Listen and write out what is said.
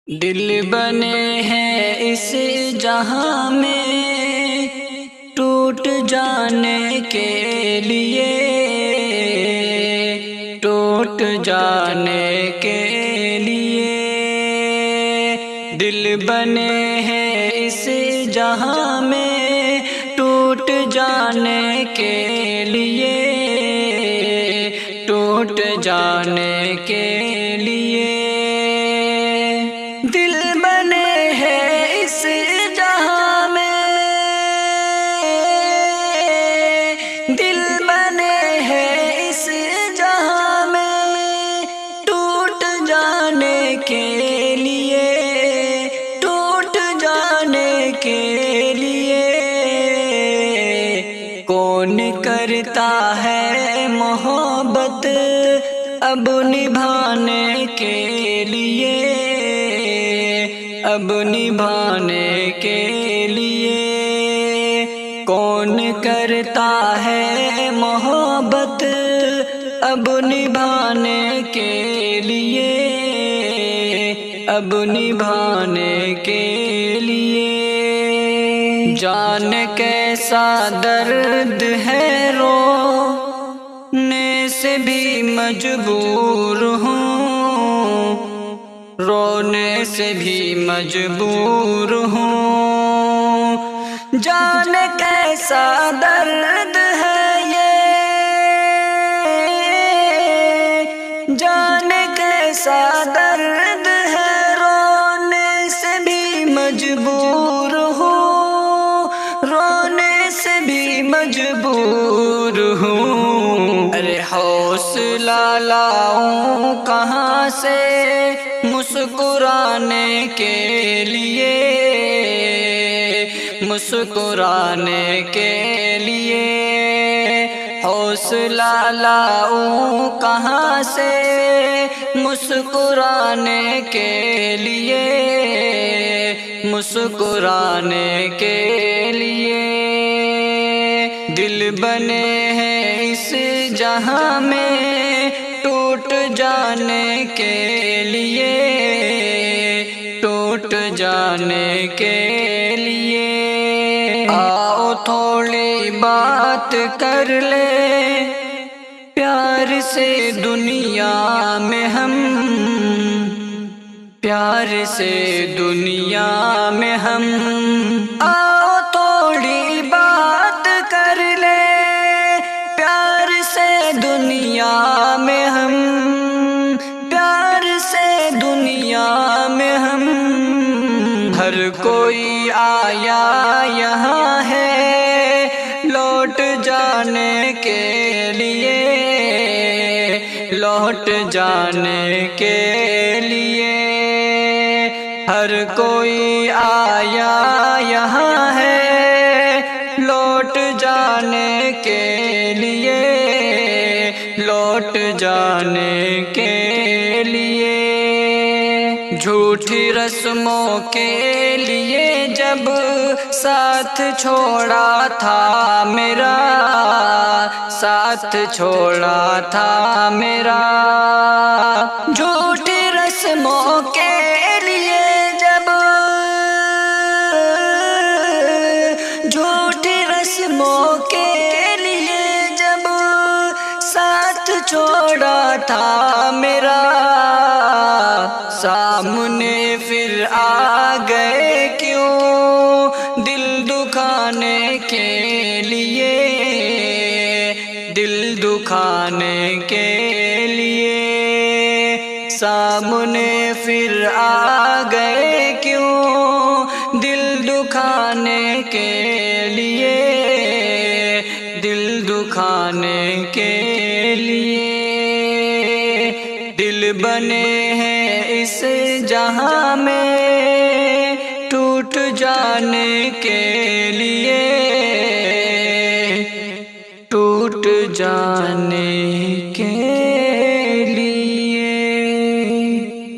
دل بنے ہیں اس جہاں میں ٹوٹ جانے کے لیے، ٹوٹ جانے کے لیے۔ دل بنے ہیں اس جہاں میں ٹوٹ جانے کے لیے، ٹوٹ جانے کے لیے۔ دل بنے ہیں اس جہاں میں، دل بنے ہیں اس جہاں میں ٹوٹ جانے کے لیے، ٹوٹ جانے کے لیے۔ کون کرتا ہے محبت اب نبھانے کے لیے، اب نبھانے کے لیے۔ کون کرتا ہے محبت اب نبھانے کے لیے، اب نبھانے کے لیے۔ جان کیسا درد ہے رونے سے بھی مجبور ہوں، رونے سے بھی مجبور ہوں۔ جان کیسا درد ہے یہ، جان کیسا درد ہے، رونے سے بھی مجبور ہوں، رونے سے بھی مجبور ہوں۔ ارے حوصلہ لاؤں کہاں سے مسکرانے کے لیے، مسکرانے کے لیے۔ حوصلہ لاؤں کہاں سے مسکرانے کے لیے، مسکرانے کے لیے۔ دل بنے ہیں اس جہاں میں ٹوٹ جانے کے لیے، ٹوٹ جانے کے لیے۔ آؤ تھوڑی بات کر لے پیار سے دنیا میں ہم، پیار سے دنیا میں ہم۔ آؤ تھوڑی بات کر لے پیار سے دنیا میں ہم، پیار سے دنیا میں ہم۔ ہر کوئی آیا یہاں ہے لوٹ جانے کے لیے، لوٹ جانے کے لیے۔ ہر کوئی آیا یہاں ہے لوٹ جانے کے لیے، لوٹ جانے کے لیے۔ جھوٹی رسموں کے لیے جب ساتھ چھوڑا تھا میرا، ساتھ چھوڑا تھا میرا۔ جھوٹی رسموں کے لیے جب، جھوٹی رسموں کے لیے جب ساتھ چھوڑا تھا میرا، سامنے پھر آ گئے کیوں دل دکھانے کے لیے، دل دکھانے کے لیے۔ سامنے پھر آ گئے کیوں دل دکھانے کے لیے، دل دکھانے کے لیے۔ دل بنے ہیں اس جہاں میں ٹوٹ جانے کے لیے، ٹوٹ جانے